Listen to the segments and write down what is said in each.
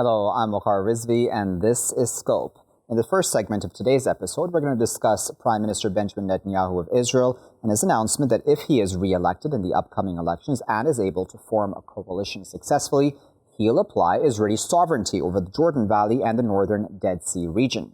Hello, I'm Waqar Rizvi, and this is Scope. In the first segment of today's episode, we're going to discuss Prime Minister Benjamin Netanyahu of Israel and his announcement that if he is re-elected in the upcoming elections and is able to form a coalition successfully, he'll apply Israeli sovereignty over the Jordan Valley and the northern Dead Sea region.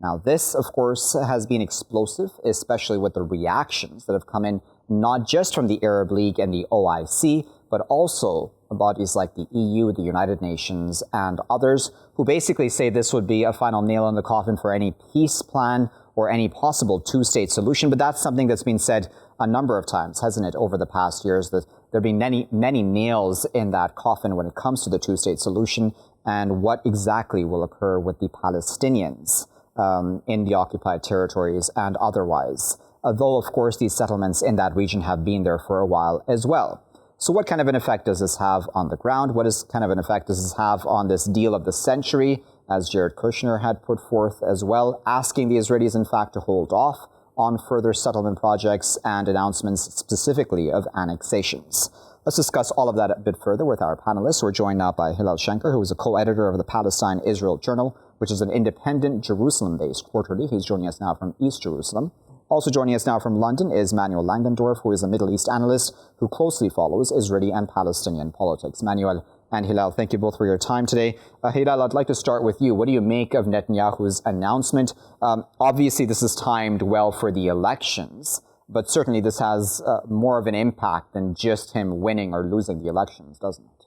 Now, this, of course, has been explosive, especially with the reactions that have come in not just from the Arab League and the OIC, but also bodies like the EU, the United Nations, and others who basically say this would be a final nail in the coffin for any peace plan or any possible two-state solution. But that's something that's been said a number of times, hasn't it, over the past years, that there have been many nails in that coffin when it comes to the two-state solution and what exactly will occur with the Palestinians in the occupied territories and otherwise. Though, of course, these settlements in that region have been there for a while as well. So what kind of an effect does this have on the ground? What kind of an effect does this have on this deal of the century, as Jared Kushner had put forth as well, asking the Israelis, in fact, to hold off on further settlement projects and announcements specifically of annexations? Let's discuss all of that a bit further with our panelists. We're joined now by Hillel Schenker, who is a co-editor of the Palestine-Israel Journal, which is an independent Jerusalem-based quarterly. He's joining us now from East Jerusalem. Also joining us now from London is Manuel Langendorf, who is a Middle East analyst who closely follows Israeli and Palestinian politics. Manuel and Hillel, thank you both for your time today. Hillel, I'd like to start with you. What do you make of Netanyahu's announcement? Obviously, this is timed well for the elections, but certainly this has more of an impact than just him winning or losing the elections, doesn't it?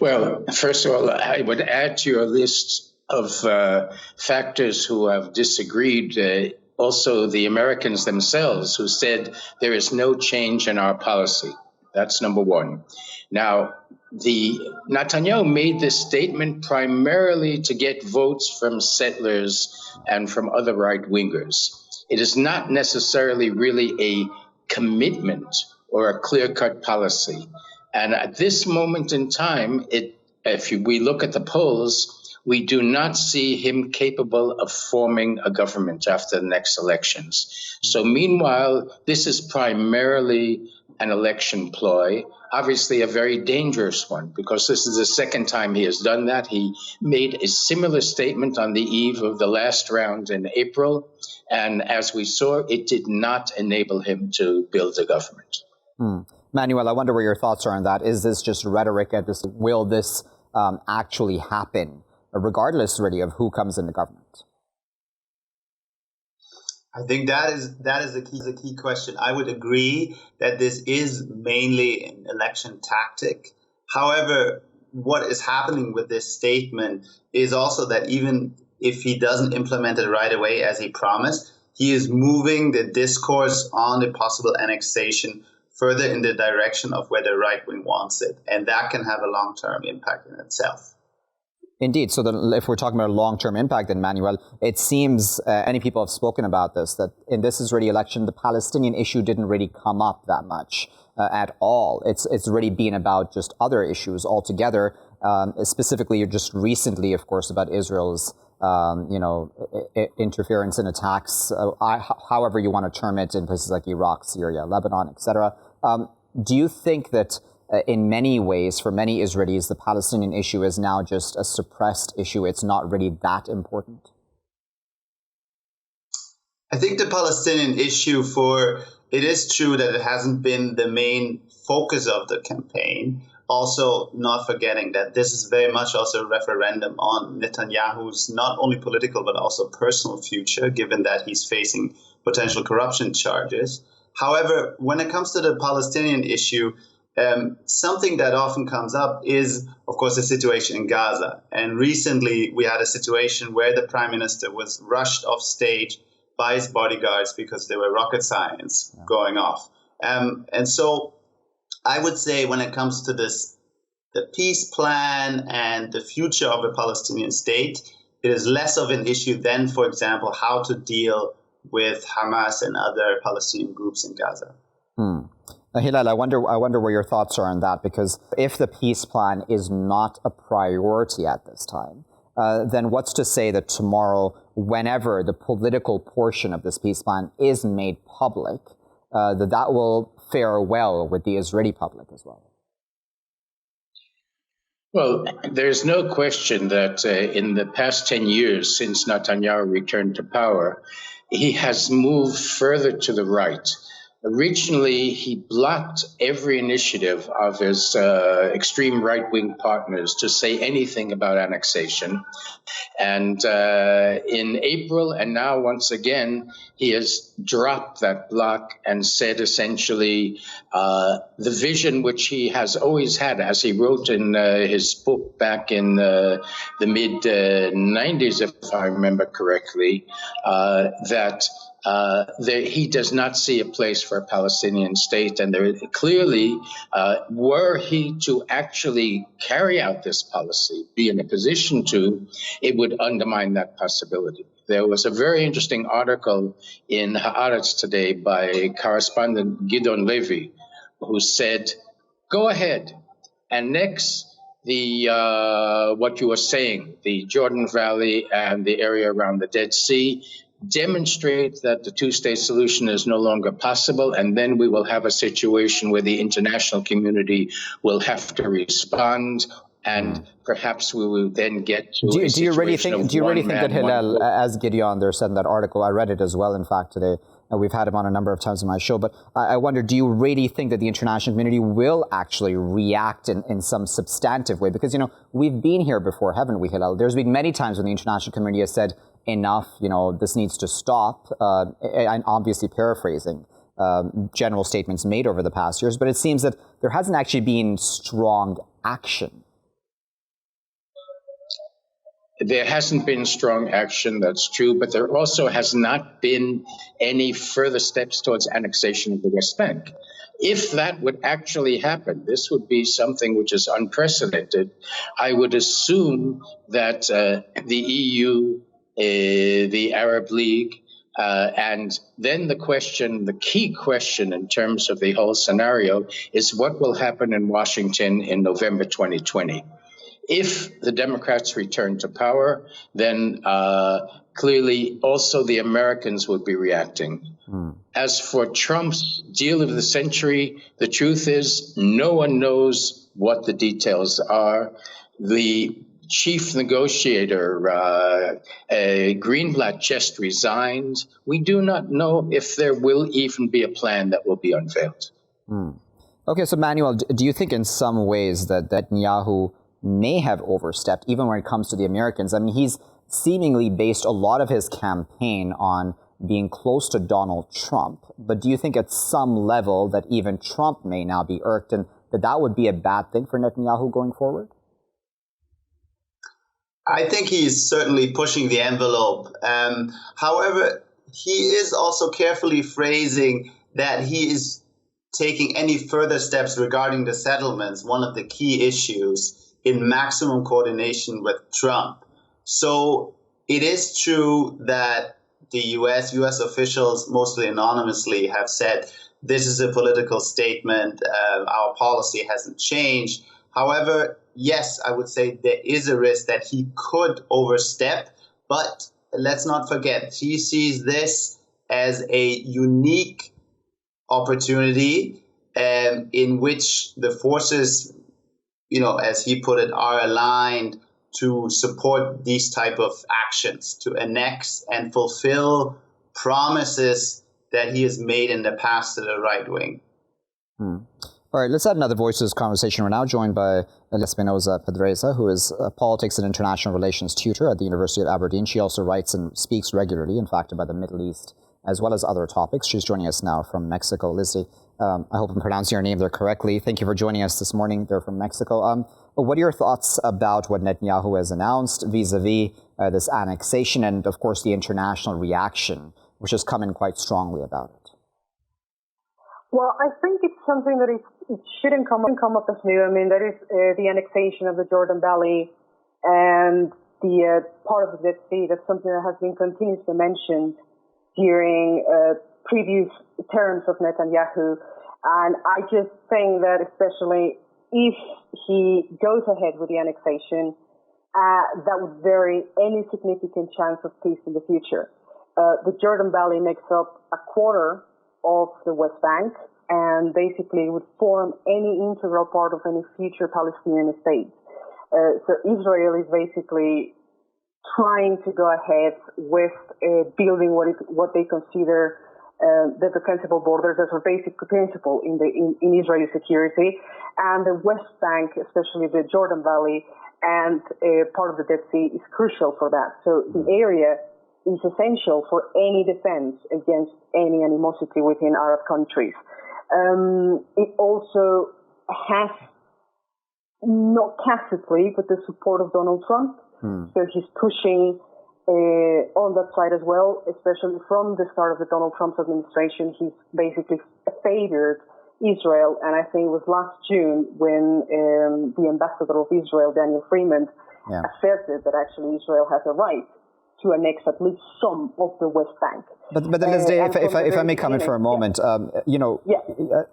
Well, first of all, I would add to your list of factors who have disagreed, also the Americans themselves, who said there is no change in our policy. That's number one. Now, Netanyahu made this statement primarily to get votes from settlers and from other right-wingers. It is not necessarily really a commitment or a clear-cut policy. And at this moment in time, if we look at the polls, we do not see him capable of forming a government after the next elections. So meanwhile, this is primarily an election ploy, obviously a very dangerous one, because this is the second time he has done that. He made a similar statement on the eve of the last round in April. And as we saw, it did not enable him to build a government. Manuel, I wonder where your thoughts are on that. Is this just rhetoric? Will this actually happen, regardless really of who comes into government? I think that is a key question. I would agree that this is mainly an election tactic. However, what is happening with this statement is also that even if he doesn't implement it right away as he promised, he is moving the discourse on the possible annexation further in the direction of where the right wing wants it. And that can have a long-term impact in itself. Indeed. So if we're talking about a long-term impact, then, Manuel, it seems, many people have spoken about this, that in this Israeli election, the Palestinian issue didn't really come up that much at all. It's really been about just other issues altogether, specifically just recently, of course, about Israel's interference in attacks, however you want to term it, in places like Iraq, Syria, Lebanon, etc. Do you think that in many ways, for many Israelis, the Palestinian issue is now just a suppressed issue? It's not really that important? I think the Palestinian issue it is true that it hasn't been the main focus of the campaign. Also, not forgetting that this is very much also a referendum on Netanyahu's not only political but also personal future, given that he's facing potential corruption charges. However, when it comes to the Palestinian issue, something that often comes up is, of course, the situation in Gaza. And recently, we had a situation where the prime minister was rushed off stage by his bodyguards because there were rocket science going off. And so I would say when it comes to this, the peace plan and the future of a Palestinian state, it is less of an issue than, for example, how to deal with Hamas and other Palestinian groups in Gaza. Hillel, I wonder where your thoughts are on that, because if the peace plan is not a priority at this time, then what's to say that tomorrow, whenever the political portion of this peace plan is made public, that will fare well with the Israeli public as well? Well, there's no question that in the past 10 years since Netanyahu returned to power, he has moved further to the right. Originally, he blocked every initiative of his extreme right wing partners to say anything about annexation. And in April, and now once again, he has dropped that block and said essentially the vision which he has always had, as he wrote in his book back in the mid 90s, if I remember correctly, that he does not see a place for a Palestinian state. And there clearly, were he to actually carry out this policy, be in a position to, it would undermine that possibility. There was a very interesting article in Haaretz today by correspondent Gidon Levy, who said, go ahead, annex the what you were saying, the Jordan Valley and the area around the Dead Sea, demonstrate that the two-state solution is no longer possible, and then we will have a situation where the international community will have to respond, and perhaps we will then get to a situation do you really think that Hillel, as Gideon there said in that article, I read it as well, in fact, today, and we've had him on a number of times on my show, but I wonder, do you really think that the international community will actually react in some substantive way? Because, we've been here before, haven't we, Hillel? There's been many times when the international community has said, enough, this needs to stop. I'm obviously paraphrasing general statements made over the past years, but it seems that there hasn't actually been strong action. There hasn't been strong action, that's true, but there also has not been any further steps towards annexation of the West Bank. If that would actually happen, this would be something which is unprecedented. I would assume that the EU, the Arab League, and then the key question in terms of the whole scenario is what will happen in Washington in November 2020. If the Democrats return to power, then clearly also the Americans would be reacting. As for Trump's deal of the century, the truth is no one knows what the details are. The chief negotiator, Greenblatt, just resigned. We do not know if there will even be a plan that will be unveiled. Okay, so Manuel, do you think in some ways that Netanyahu may have overstepped, even when it comes to the Americans? I mean, he's seemingly based a lot of his campaign on being close to Donald Trump. But do you think at some level that even Trump may now be irked, and that would be a bad thing for Netanyahu going forward? I think he's certainly pushing the envelope. However, he is also carefully phrasing that he is taking any further steps regarding the settlements, one of the key issues, in maximum coordination with Trump. So it is true that the US officials, mostly anonymously, have said this is a political statement, our policy hasn't changed. However, yes, I would say there is a risk that he could overstep, but let's not forget, he sees this as a unique opportunity in which the forces, as he put it, are aligned to support these type of actions, to annex and fulfill promises that he has made in the past to the right wing. All right, let's add another voice to this conversation. We're now joined by Espinoza Pedraza, who is a politics and international relations tutor at the University of Aberdeen. She also writes and speaks regularly, in fact, about the Middle East, as well as other topics. She's joining us now from Mexico. Lisdey, I hope I'm pronouncing your name there correctly. Thank you for joining us this morning. They're from Mexico. What are your thoughts about what Netanyahu has announced vis-a-vis this annexation and, of course, the international reaction, which has come in quite strongly about it? Well, I think it's something that it shouldn't come up as new. I mean, that is the annexation of the Jordan Valley and the part of the Dead Sea. That's something that has been continuously mentioned during previous terms of Netanyahu. And I just think that especially if he goes ahead with the annexation, that would vary any significant chance of peace in the future. The Jordan Valley makes up a quarter of the West Bank and basically would form any integral part of any future Palestinian state. So Israel is basically trying to go ahead with building what they consider the defensible borders as a basic principle in Israeli security, and the West Bank, especially the Jordan Valley and part of the Dead Sea, is crucial for that. So the area is essential for any defense against any animosity within Arab countries. It also has, not tacitly, but the support of Donald Trump. So he's pushing on that side as well, especially from the start of the Donald Trump administration. He's basically favored Israel, and I think it was last June when the ambassador of Israel, Daniel Freeman, asserted that actually Israel has a right to annex at least some of the West Bank. But then, Lisdey, if I may come in for a moment,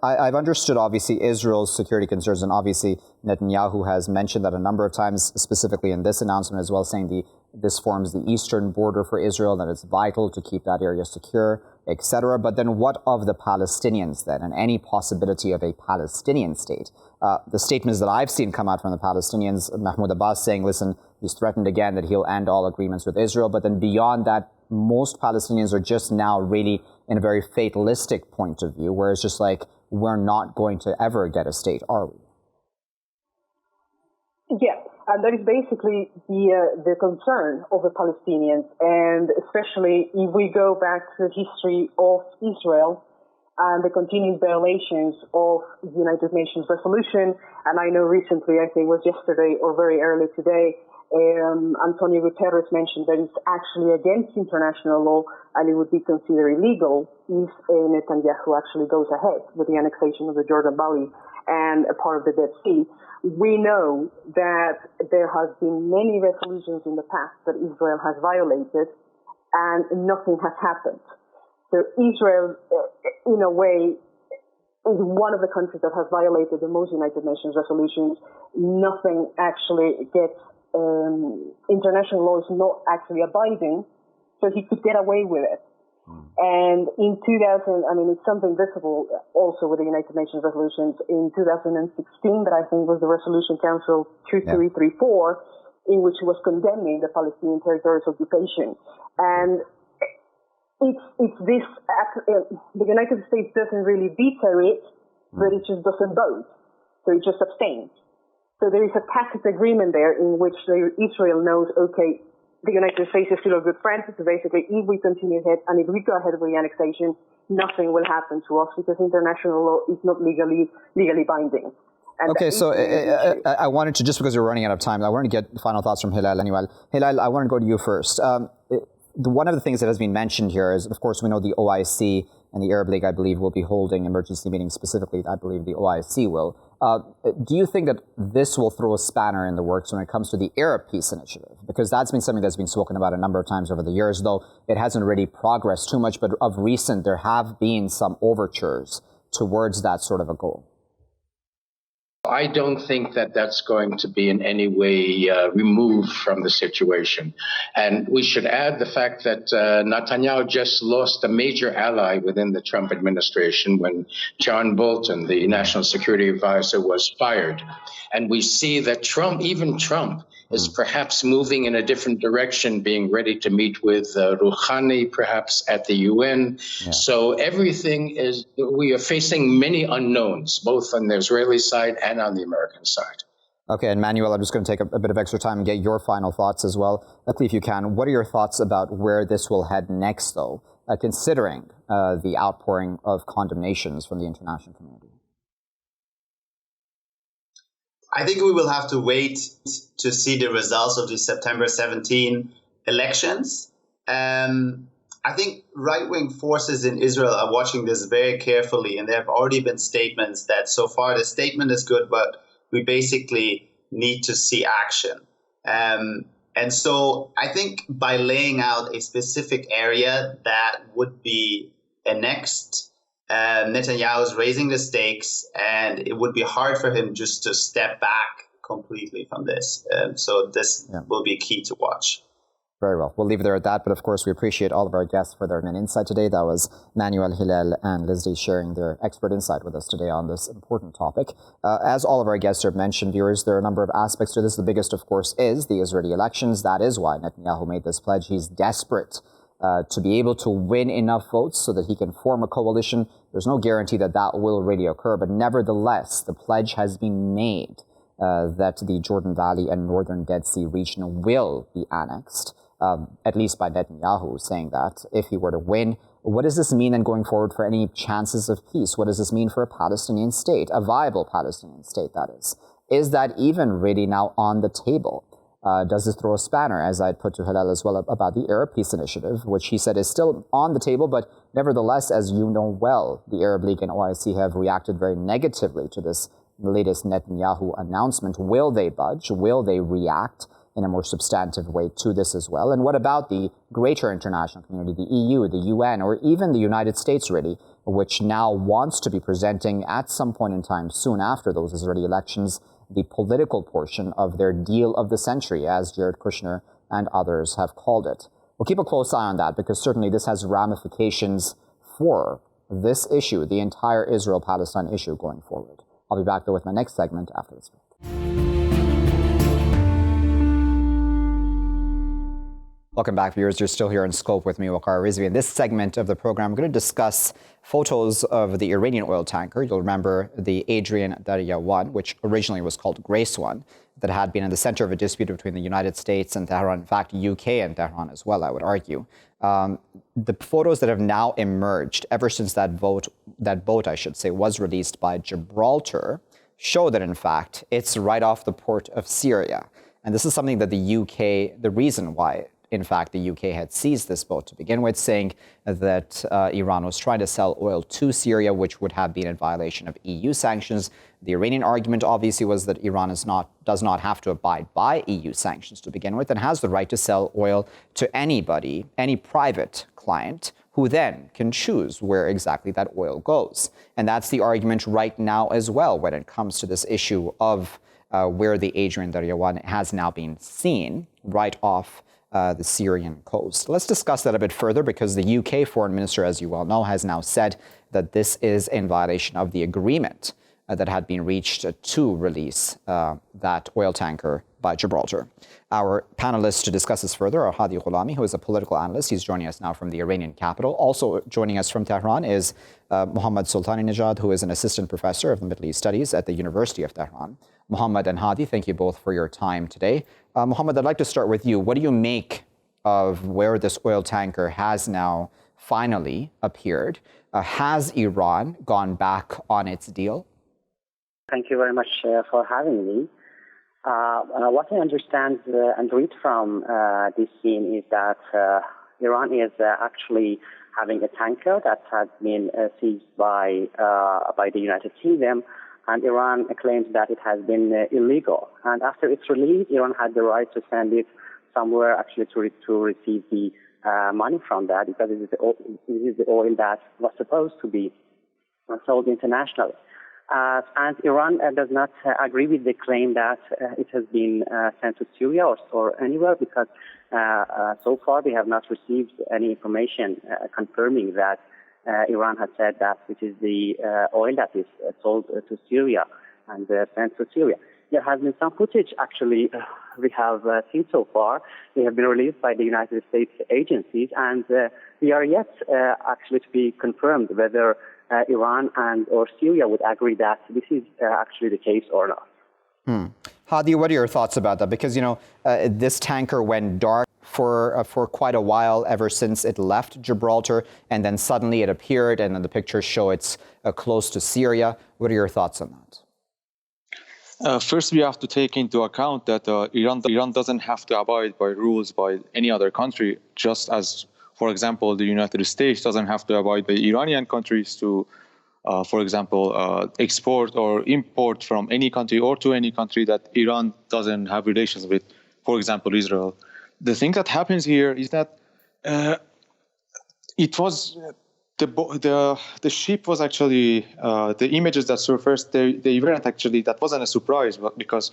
I've understood, obviously, Israel's security concerns, and obviously Netanyahu has mentioned that a number of times, specifically in this announcement as well, saying this forms the eastern border for Israel, that it's vital to keep that area secure, etc. But then what of the Palestinians then, and any possibility of a Palestinian state? The statements that I've seen come out from the Palestinians, Mahmoud Abbas saying, listen, he's threatened again that he'll end all agreements with Israel, but then beyond that, most Palestinians are just now really in a very fatalistic point of view, where it's just like, we're not going to ever get a state, are we? Yeah, and that is basically the concern of the Palestinians, and especially if we go back to the history of Israel and the continued violations of the United Nations resolution. And I know recently, I think it was yesterday or very early today, Antonio Guterres mentioned that it's actually against international law and it would be considered illegal if Netanyahu actually goes ahead with the annexation of the Jordan Valley and a part of the Dead Sea. We know that there has been many resolutions in the past that Israel has violated and nothing has happened. So Israel, in a way, is one of the countries that has violated the most United Nations resolutions. Nothing actually gets international law is not actually abiding, so he could get away with it. And in 2000, it's something visible also with the United Nations resolutions in 2016 that I think was the Resolution Council 2334, in which it was condemning the Palestinian territories occupation. And it's this, the United States doesn't really veto it, but it just doesn't vote. So it just abstains. So there is a tacit agreement there in which Israel knows, okay, the United States is still a good friend. So basically, if we continue ahead and if we go ahead with the annexation, nothing will happen to us because international law is not legally binding. And okay, so I wanted to, just because we're running out of time, I wanted to get final thoughts from Hillel anyway. Hillel, I want to go to you first. One of the things that has been mentioned here is, of course, we know the OIC and the Arab League, I believe, will be holding emergency meetings. Specifically, I believe the OIC will. Do you think that this will throw a spanner in the works when it comes to the Arab Peace Initiative? Because that's been something that's been spoken about a number of times over the years, though it hasn't really progressed too much. But of recent, there have been some overtures towards that sort of a goal. I don't think that that's going to be in any way removed from the situation. And we should add the fact that Netanyahu just lost a major ally within the Trump administration when John Bolton, the national security advisor, was fired. And we see that Even Trump, is perhaps moving in a different direction, being ready to meet with Rouhani, perhaps at the UN. Yeah. So we are facing many unknowns, both on the Israeli side and on the American side. Okay, and Manuel, I'm just going to take a bit of extra time and get your final thoughts as well. If you can, what are your thoughts about where this will head next, though, considering the outpouring of condemnations from the international community? I think we will have to wait to see the results of the September 17 elections. I think right-wing forces in Israel are watching this very carefully, and there have already been statements that so far the statement is good, but we basically need to see action. And so I think by laying out a specific area that would be annexed, Netanyahu is raising the stakes, and it would be hard for him just to step back completely from this. So this will be key to watch. Very well. We'll leave it there at that. But of course, we appreciate all of our guests for their insight today. That was Manuel, Hillel, and Lisdey sharing their expert insight with us today on this important topic. As all of our guests have mentioned, viewers, there are a number of aspects to this. The biggest, of course, is the Israeli elections. That is why Netanyahu made this pledge. He's desperate to be able to win enough votes so that he can form a coalition. There's no guarantee that that will really occur. But nevertheless, the pledge has been made that the Jordan Valley and northern Dead Sea region will be annexed. At least by Netanyahu saying that if he were to win. What does this mean then going forward for any chances of peace? What does this mean for a Palestinian state, a viable Palestinian state, that is? Is that even really now on the table? Does this throw a spanner, as I put to Hillel as well, about the Arab Peace Initiative, which he said is still on the table, but nevertheless, as you know well, the Arab League and OIC have reacted very negatively to this latest Netanyahu announcement. Will they budge? Will they react in a more substantive way to this as well? And what about the greater international community, the EU, the UN, or even the United States, really, which now wants to be presenting at some point in time soon after those Israeli elections the political portion of their deal of the century, as Jared Kushner and others have called it. We'll keep a close eye on that because certainly this has ramifications for this issue, the entire Israel-Palestine issue going forward. I'll be back though with my next segment after this break. Welcome back, viewers. You're still here in Scope with me, Waqar Rizvi. In this segment of the program, we're going to discuss photos of the Iranian oil tanker. You'll remember the Adrian Darya 1, which originally was called Grace 1, that had been in the center of a dispute between the United States and Tehran. In fact, UK and Tehran as well, I would argue. The photos that have now emerged ever since that boat, was released by Gibraltar, show that, in fact, it's right off the port of Syria. And this is something that the UK, the reason why in fact, the UK had seized this boat to begin with, saying that Iran was trying to sell oil to Syria, which would have been in violation of EU sanctions. The Iranian argument, obviously, was that Iran does not have to abide by EU sanctions to begin with and has the right to sell oil to anybody, any private client, who then can choose where exactly that oil goes. And that's the argument right now as well when it comes to this issue of where the Adrian Darya 1 has now been seen right off the Syrian coast. Let's discuss that a bit further because the UK foreign minister, as you well know, has now said that this is in violation of the agreement that had been reached to release that oil tanker by Gibraltar. Our panelists to discuss this further are Hadi, who is a political analyst. He's joining us now from the Iranian capital. Also joining us from Tehran is Mohammad Soltaninejad, who is an assistant professor of the Middle East Studies at the University of Tehran. Mohammad and Hadi, thank you both for your time today. Mohammad, I'd like to start with you. What do you make of where this oil tanker has now finally appeared? Has Iran gone back on its deal? Thank you very much for having me. What I understand and read from this scene is that Iran is actually having a tanker that has been seized by the United Kingdom, and Iran claims that it has been illegal. And after its release, Iran had the right to send it somewhere actually to receive the money from that, because it is the oil that was supposed to be sold internationally. And Iran does not agree with the claim that it has been sent to Syria or anywhere, because so far they have not received any information confirming that Iran has said that it is the oil that is sold to Syria and sent to Syria. There has been some footage, actually, we have seen so far. They have been released by the United States agencies, and they are yet actually to be confirmed whether Iran or Syria would agree that this is actually the case or not. Hadi, what are your thoughts about that? Because, this tanker went dark for quite a while ever since it left Gibraltar, and then suddenly it appeared, and then the pictures show it's close to Syria. What are your thoughts on that? First, we have to take into account that Iran doesn't have to abide by rules by any other country, just as, for example, the United States doesn't have to abide by Iranian countries to, for example, export or import from any country or to any country that Iran doesn't have relations with, for example, Israel. The thing that happens here is that it was the ship was actually the images that surfaced. They weren't actually, that wasn't a surprise, but because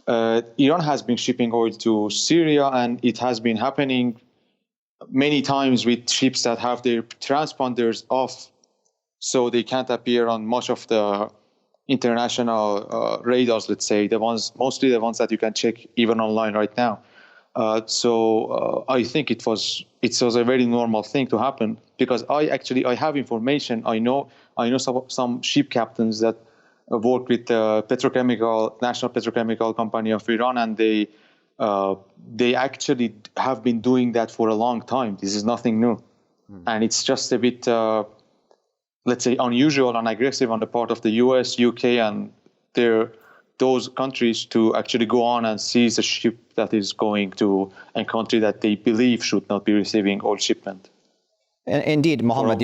Iran has been shipping oil to Syria, and it has been happening many times with ships that have their transponders off, so they can't appear on much of the international radars, let's say, mostly the ones that you can check even online right now. So I think it was a very normal thing to happen, because I have information. I know some ship captains that work with the National Petrochemical Company of Iran, and they actually have been doing that for a long time. This is nothing new. And it's just a bit, let's say, unusual and aggressive on the part of the US, UK, and those countries to actually go on and seize a ship that is going to a country that they believe should not be receiving oil shipment. Indeed, Mohammad,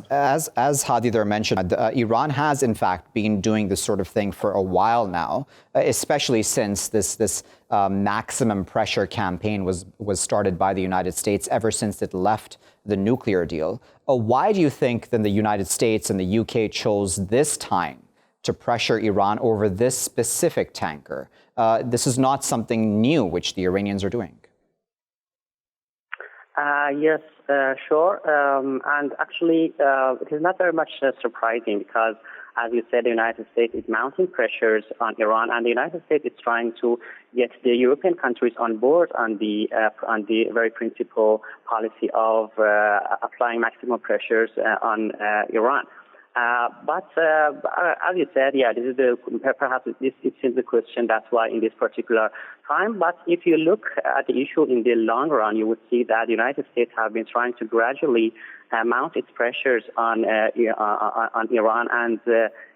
as Hadi there mentioned, Iran has in fact been doing this sort of thing for a while now, especially since this maximum pressure campaign was started by the United States ever since it left the nuclear deal. Why do you think then the United States and the UK chose this time to pressure Iran over this specific tanker? This is not something new which the Iranians are doing. Yes, sure. And actually, it is not very much surprising, because, as you said, the United States is mounting pressures on Iran, and the United States is trying to get the European countries on board on the very principal policy of applying maximum pressures on Iran. But as you said, this is perhaps it seems the question. That's why in this particular time. But if you look at the issue in the long run, you would see that the United States have been trying to gradually mount its pressures on Iran, and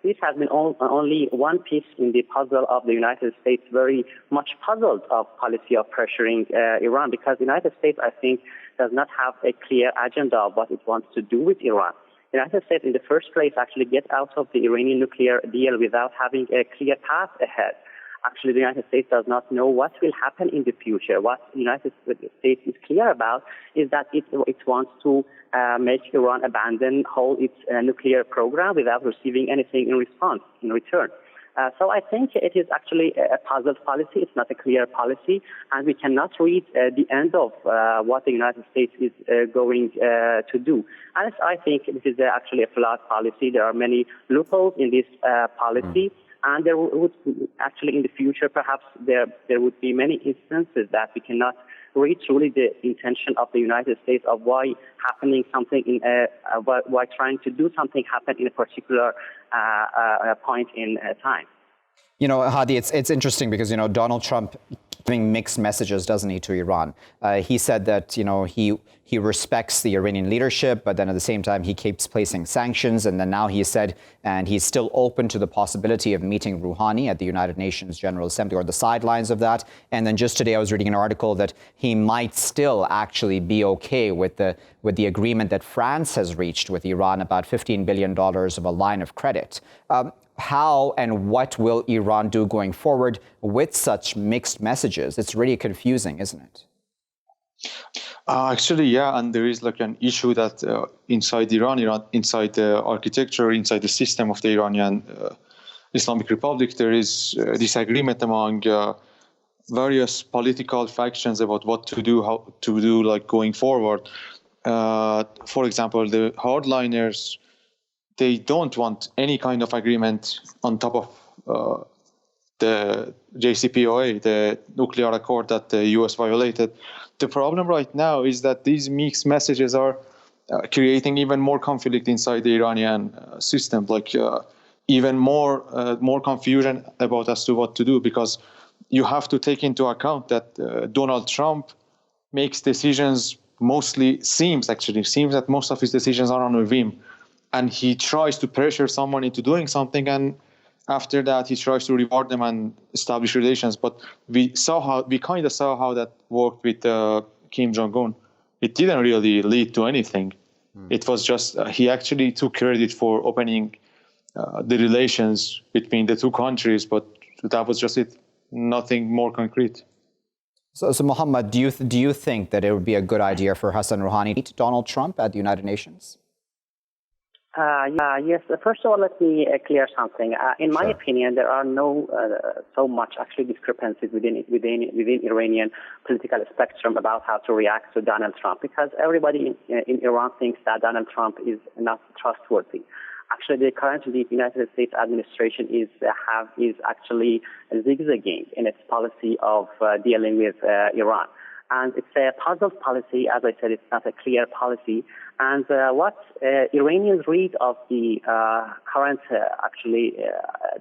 this has been only one piece in the puzzle of the United States very much puzzled of policy of pressuring Iran, because the United States, I think, does not have a clear agenda of what it wants to do with Iran. The United States, in the first place, actually get out of the Iranian nuclear deal without having a clear path ahead. Actually, the United States does not know what will happen in the future. What the United States is clear about is that it wants to make Iran hold its nuclear program without receiving anything in return. So I think it is actually a puzzled policy. It's not a clear policy, and we cannot read the end of what the United States is going to do. And I think this is actually a flawed policy. There are many loopholes in this policy, and there would actually in the future perhaps there would be many instances that we cannot read truly the intention of the United States of why trying to do something happen in a particular point in time. You know, Hadi, it's interesting because, Donald Trump giving mixed messages, doesn't he, to Iran? He said that, he respects the Iranian leadership, but then at the same time, he keeps placing sanctions. And then now he said, and he's still open to the possibility of meeting Rouhani at the United Nations General Assembly, or the sidelines of that. And then just today, I was reading an article that he might still actually be okay with the agreement that France has reached with Iran about $15 billion of a line of credit. How and what will Iran do going forward with such mixed messages? It's really confusing, isn't it? Actually, yeah, and there is like an issue that inside Iran, inside the architecture, inside the system of the Iranian Islamic Republic, there is disagreement among various political factions about what to do, how to do, like going forward. For example, the hardliners, they don't want any kind of agreement on top of the JCPOA, the nuclear accord that the US violated. The problem right now is that these mixed messages are creating even more conflict inside the Iranian system, even more confusion about as to what to do, because you have to take into account that Donald Trump makes decisions seems that most of his decisions are on a whim. And he tries to pressure someone into doing something, and after that, he tries to reward them and establish relations. But we kind of saw how that worked with Kim Jong-un. It didn't really lead to anything. It was just he actually took credit for opening the relations between the two countries, but that was just it. Nothing more concrete. So Mohammad, do you think that it would be a good idea for Hassan Rouhani to meet Donald Trump at the United Nations? Yes. First of all, let me clear something. In my opinion, there are no so much actually discrepancies within Iranian political spectrum about how to react to Donald Trump, because everybody in Iran thinks that Donald Trump is not trustworthy. Actually, currently the United States administration is actually zigzagging in its policy of dealing with Iran. And it's a puzzled policy. As I said, it's not a clear policy. And what Iranians read of the current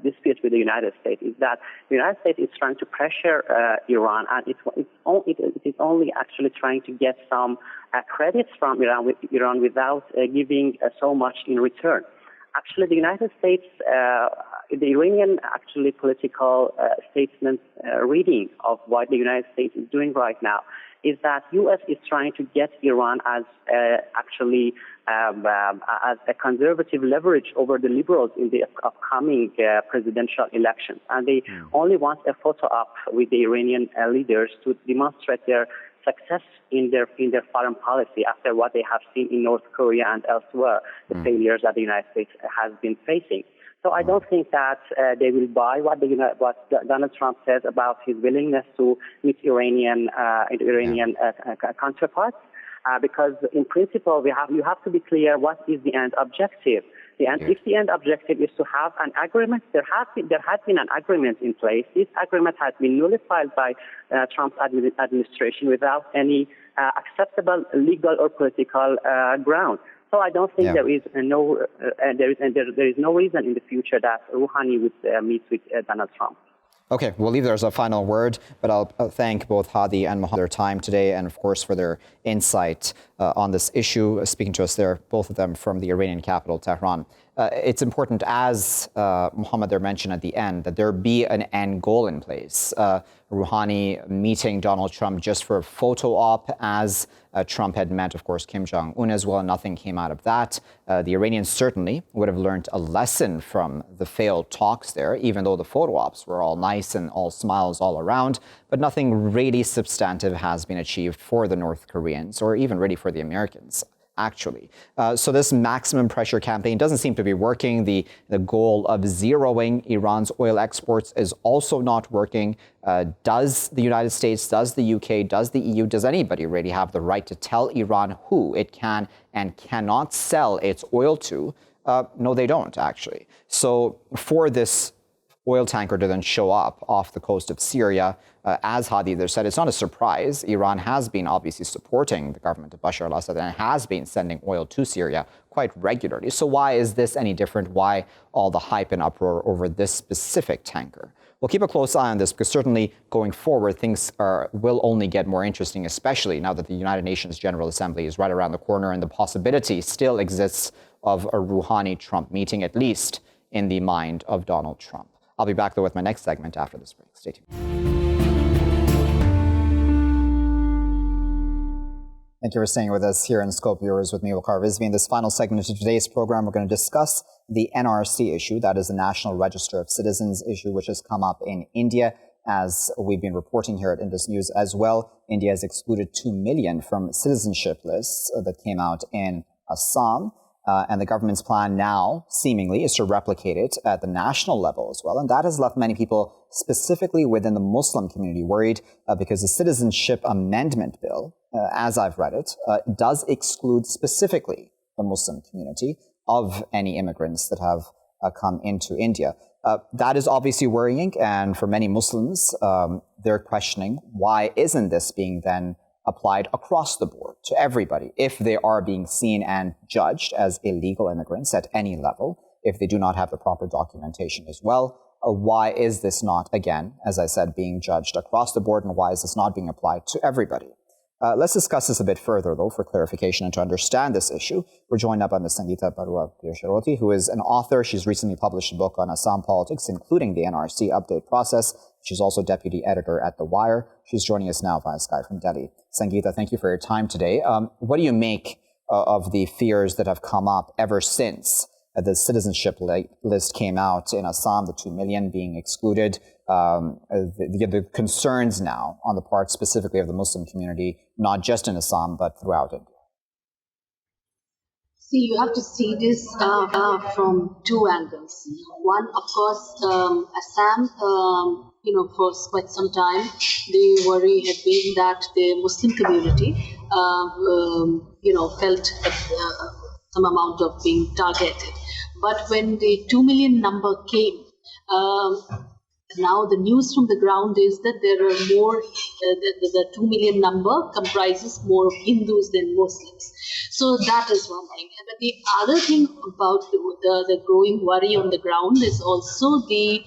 dispute with the United States is that the United States is trying to pressure Iran, and it is only actually trying to get some credits from Iran without giving so much in return. Actually, the United States, the Iranian political statement reading of what the United States is doing right now is that U.S. is trying to get Iran as a conservative leverage over the liberals in the upcoming presidential elections, and they only want a photo op with the Iranian leaders to demonstrate their success in their foreign policy after what they have seen in North Korea and elsewhere, the failures that the United States has been facing. So I don't think that they will buy what Donald Trump says about his willingness to meet Iranian counterparts, because in principle you have to be clear what is the end objective. If the end objective is to have an agreement, there has been an agreement in place. This agreement has been nullified by Trump's administration without any acceptable legal or political ground. So I don't think there is no reason in the future that Rouhani would meet with Donald Trump. Okay, we'll leave there as a final word, but I'll thank both Hadi and Mohammad for their time today and, of course, for their insight on this issue. Speaking to us there, both of them from the Iranian capital, Tehran. It's important, as Mohammad there mentioned at the end, that there be an end goal in place. Rouhani meeting Donald Trump just for a photo op, as Trump had met, of course, Kim Jong-un as well. Nothing came out of that. The Iranians certainly would have learned a lesson from the failed talks there, even though the photo ops were all nice and all smiles all around. But nothing really substantive has been achieved for the North Koreans, or even really for the Americans, actually. So this maximum pressure campaign doesn't seem to be working. The goal of zeroing Iran's oil exports is also not working. Does the United States, does the UK, does the EU, does anybody really have the right to tell Iran who it can and cannot sell its oil to? No, they don't, actually. So for this oil tanker to then show up off the coast of Syria, as Hadi there said, it's not a surprise. Iran has been obviously supporting the government of Bashar al-Assad and has been sending oil to Syria quite regularly. So why is this any different? Why all the hype and uproar over this specific tanker? We'll keep a close eye on this, because certainly going forward, things will only get more interesting, especially now that the United Nations General Assembly is right around the corner and the possibility still exists of a Rouhani-Trump meeting, at least in the mind of Donald Trump. I'll be back, though, with my next segment after this break. Stay tuned. Thank you for staying with us here in Scope. Viewers, with me, Waqar Rizvi. In this final segment of today's program, we're going to discuss the NRC issue, that is the National Register of Citizens issue, which has come up in India, as we've been reporting here at Indus News as well. India has excluded 2 million from citizenship lists that came out in Assam. And the government's plan now, seemingly, is to replicate it at the national level as well. And that has left many people, specifically within the Muslim community, worried because the Citizenship Amendment Bill, as I've read it, does exclude specifically the Muslim community of any immigrants that have come into India. That is obviously worrying. And for many Muslims, they're questioning, why isn't this being then applied across the board to everybody if they are being seen and judged as illegal immigrants at any level, if they do not have the proper documentation as well? Why is this not, again, as I said, being judged across the board, and why is this not being applied to everybody? Let's discuss this a bit further, though, for clarification and to understand this issue. We're joined up by Ms. Sangeeta Barooah Pisharoty, who is an author. She's recently published a book on Assam politics, including the NRC update process. She's also deputy editor at The Wire. She's joining us now via Skype from Delhi. Sangeeta, thank you for your time today. What do you make of the fears that have come up ever since the citizenship list came out in Assam, the 2 million being excluded, the concerns now on the part specifically of the Muslim community, not just in Assam, but throughout India? See, you have to see this from two angles. One, of course, Assam, for quite some time, the worry had been that the Muslim community, felt some amount of being targeted. But when the 2 million number came, now the news from the ground is that there are more, the 2 million number comprises more of Hindus than Muslims. So that is one thing. And the other thing about the growing worry on the ground is also the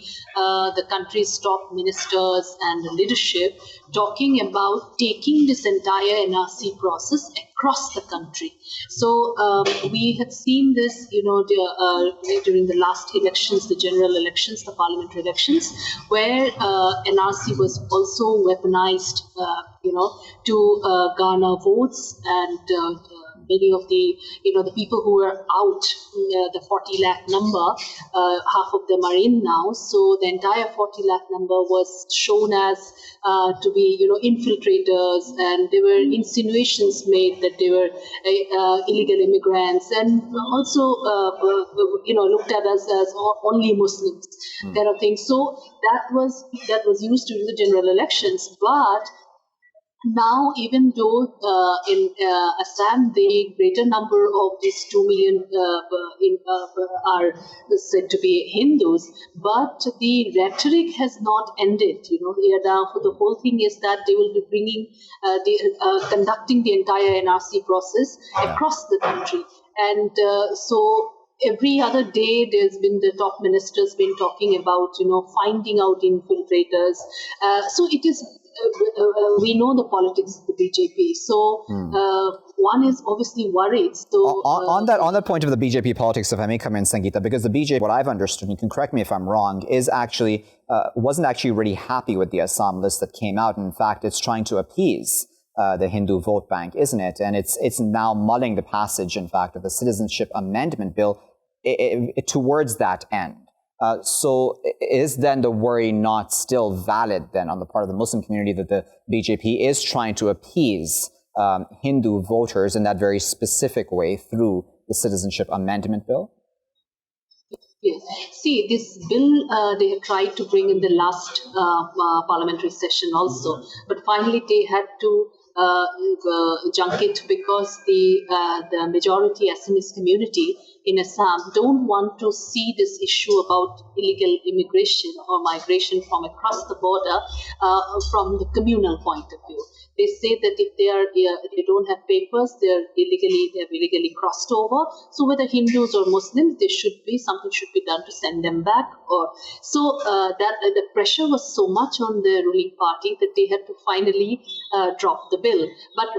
country's top ministers and the leadership talking about taking this entire NRC process across the country. So we had seen this, during the last elections, the general elections, the parliamentary elections, where NRC was also weaponized, to garner votes, and many of the people who were out, the 40 lakh number, half of them are in now. So the entire 40 lakh number was shown as to be, infiltrators, and there were insinuations made that they were illegal immigrants, and also, looked at us as only Muslims, kind of thing. So that was used during the general elections, but now, even though in Assam the greater number of these 2 million are said to be Hindus, but the rhetoric has not ended. The whole thing is that they will be bringing, conducting the entire NRC process across the country, and so. Every other day, there's been the top ministers been talking about, finding out infiltrators. So it is. We know the politics of the BJP. So one is obviously worried. So on that point of the BJP politics, if I may come in, Sangeeta, because the BJP, what I've understood, you can correct me if I'm wrong, is actually wasn't actually really happy with the Assam list that came out. In fact, it's trying to appease the Hindu vote bank, isn't it? And it's now mulling the passage, in fact, of the Citizenship Amendment Bill towards that end. So is then the worry not still valid then on the part of the Muslim community that the BJP is trying to appease Hindu voters in that very specific way through the Citizenship Amendment Bill? Yes. See, this bill they had tried to bring in the last parliamentary session also, but finally they had to junk it because the majority Assamese community in Assam don't want to see this issue about illegal immigration or migration from across the border from the communal point of view. They say that if they don't have papers, they have illegally crossed over. So whether Hindus or Muslims, something should be done to send them back. So that the pressure was so much on the ruling party that they had to finally drop the bill. But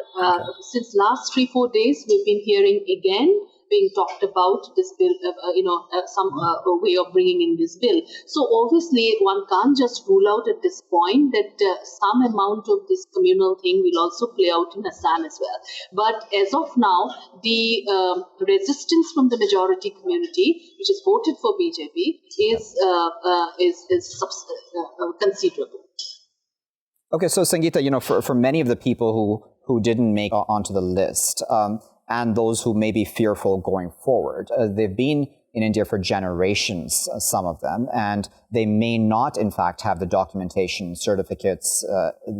since last 3-4 days, we've been hearing again being talked about this bill, some way of bringing in this bill. So obviously, one can't just rule out at this point that some amount of this communal thing will also play out in Assam as well. But as of now, the resistance from the majority community, which is voted for BJP, is considerable. Okay, so Sangeeta, for many of the people who didn't make onto the list, and those who may be fearful going forward. They've been in India for generations, some of them, and they may not, in fact, have the documentation certificates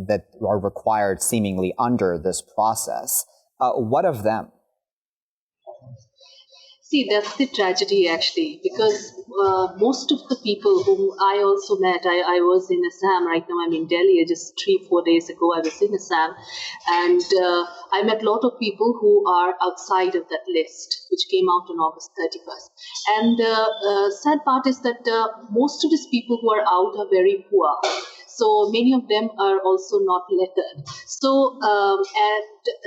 that are required seemingly under this process. What of them? See, that's the tragedy, actually, because most of the people whom I also met, I was in Assam, right now I'm in Delhi, just 3-4 days ago I was in Assam, and I met a lot of people who are outside of that list, which came out on August 31st. And the sad part is that most of these people who are out are very poor. So many of them are also not lettered. So, and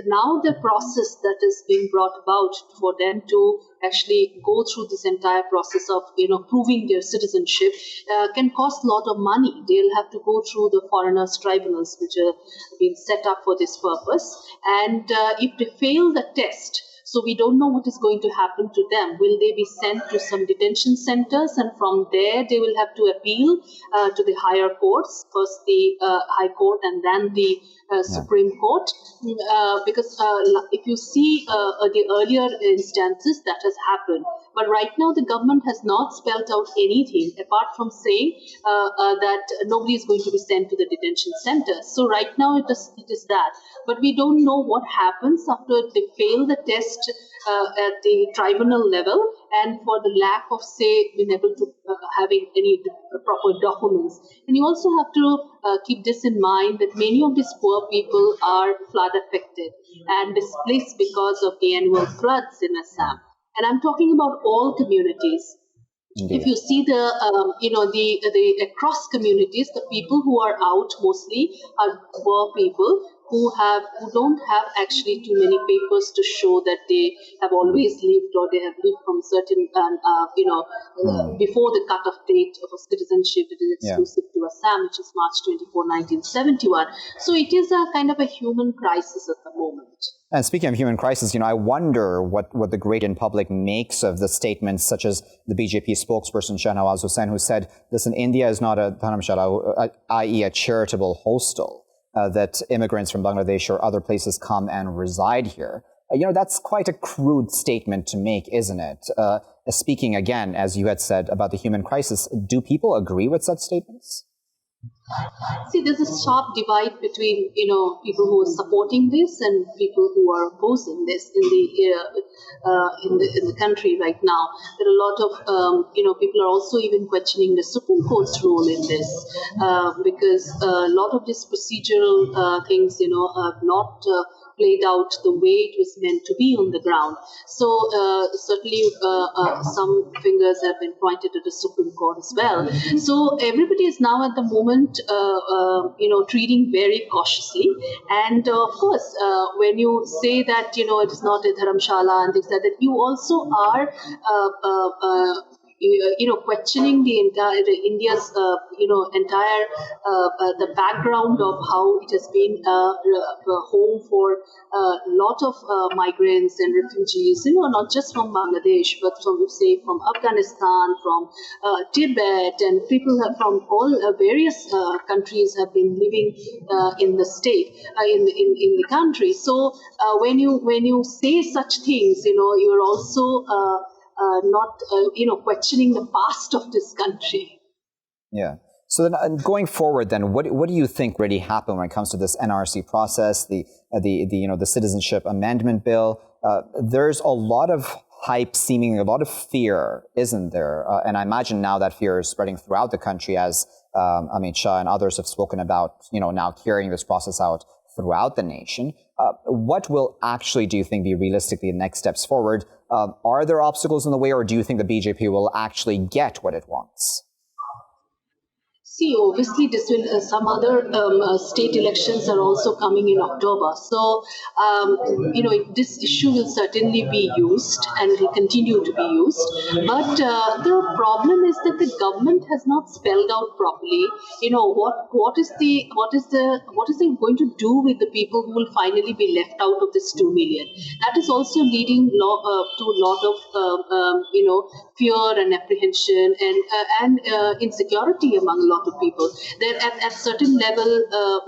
now the process that is being brought about for them to actually go through this entire process of, proving their citizenship can cost a lot of money. They'll have to go through the foreigners' tribunals, which are being set up for this purpose. And if they fail the test, So we don't know what is going to happen to them. Will they be sent to some detention centers, and from there they will have to appeal to the higher courts, first the High Court and then the Supreme Court? Because if you see the earlier instances, that has happened. But right now the government has not spelled out anything apart from saying that nobody is going to be sent to the detention centers. So right now it is that. But we don't know what happens after they fail the test at the tribunal level, and for the lack of, say, being able to having any proper documents. And you also have to keep this in mind that many of these poor people are flood affected and displaced because of the annual floods in Assam. And I'm talking about all communities. Indeed. If you see the across communities, the people who are out mostly are poor people who don't have actually too many papers to show that they have always lived, or they have lived from certain before the cut-off date of a citizenship. It is exclusive to Assam, which is March 24, 1971. So it is a kind of a human crisis at the moment. And speaking of human crisis, I wonder what the great in public makes of the statements such as the BJP spokesperson Shahnawaz Hussain, who said, listen, India is not a dharamshala, i.e. a charitable hostel, that immigrants from Bangladesh or other places come and reside here. That's quite a crude statement to make, isn't it? Speaking again, as you had said, about the human crisis, do people agree with such statements? See, there's a sharp divide between, people who are supporting this and people who are opposing this in the country right now. There are a lot of, people are also even questioning the Supreme Court's role in this because a lot of these procedural things, have not played out the way it was meant to be on the ground. So certainly some fingers have been pointed at the Supreme Court as well. So everybody is now at the moment, treating very cautiously. And of course, when you say that, it is not a dharamshala and things like that, you also are questioning the entire India's, entire the background of how it has been home for a lot of migrants and refugees, not just from Bangladesh, but from Afghanistan, from Tibet, and people from all various countries have been living in the state, in the country. So when you say such things, you're also not, questioning the past of this country. Yeah. So then, going forward, then, what do you think really happened when it comes to this NRC process, the Citizenship Amendment Bill? There's a lot of hype, seemingly a lot of fear, isn't there? And I imagine now that fear is spreading throughout the country, as Amit Shah and others have spoken about, now carrying this process out throughout the nation. What will actually, do you think, be realistically the next steps forward? Are there obstacles in the way, or do you think the BJP will actually get what it wants? See, obviously, this will some other state elections are also coming in October. So, this issue will certainly be used and will continue to be used. But the problem is that the government has not spelled out properly. What is it going to do with the people who will finally be left out of this 2 million? That is also leading to a lot of fear and apprehension and insecurity among a lot of people. There at certain level,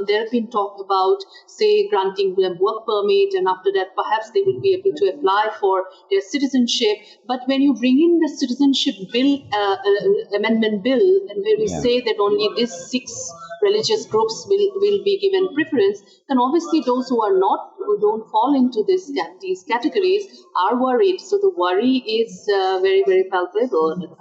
there have been talk about, say, granting them work permit, and after that, perhaps they will be able to apply for their citizenship. But when you bring in the citizenship bill, amendment bill, and where we say that only these 6 religious groups will be given preference, then obviously those who don't fall into these categories are worried. So the worry is very, very palpable.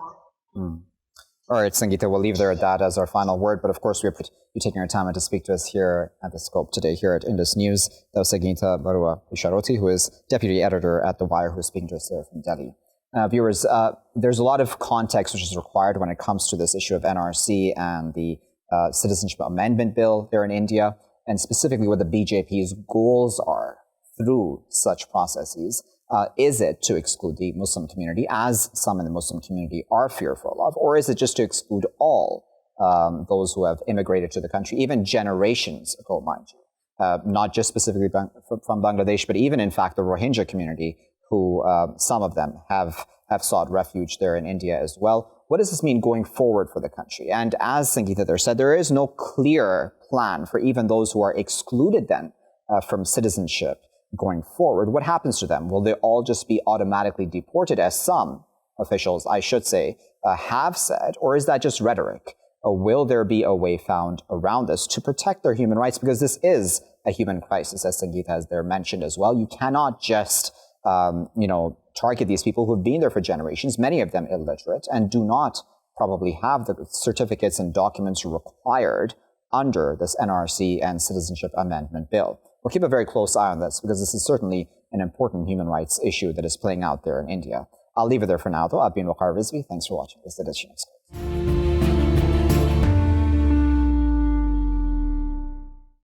All right, Sangeeta, we'll leave there at that as our final word. But of course, we appreciate you taking your time to speak to us here at the Scope today here at Indus News. That was Sangeeta Barooah Pisharoty, who is deputy editor at The Wire, who is speaking to us there from Delhi. Viewers, there's a lot of context which is required when it comes to this issue of NRC and the Citizenship Amendment Bill there in India, and specifically what the BJP's goals are through such processes. Is it to exclude the Muslim community, as some in the Muslim community are fearful of, or is it just to exclude all those who have immigrated to the country, even generations ago, mind you, not just specifically from Bangladesh, but even, in fact, the Rohingya community who some of them have sought refuge there in India as well. What does this mean going forward for the country? And as Sangeeta there said, there is no clear plan for even those who are excluded then from citizenship going forward. What happens to them? Will they all just be automatically deported, as some officials, I should say, have said? Or is that just rhetoric? Will there be a way found around this to protect their human rights? Because this is a human crisis, as Sangeeta has there mentioned as well. You cannot just, target these people who have been there for generations, many of them illiterate, and do not probably have the certificates and documents required under this NRC and Citizenship Amendment Bill. We'll keep a very close eye on this because this is certainly an important human rights issue that is playing out there in India. I'll leave it there for now, though. I've been Waqar Rizvi. Thanks for watching this edition of Scope.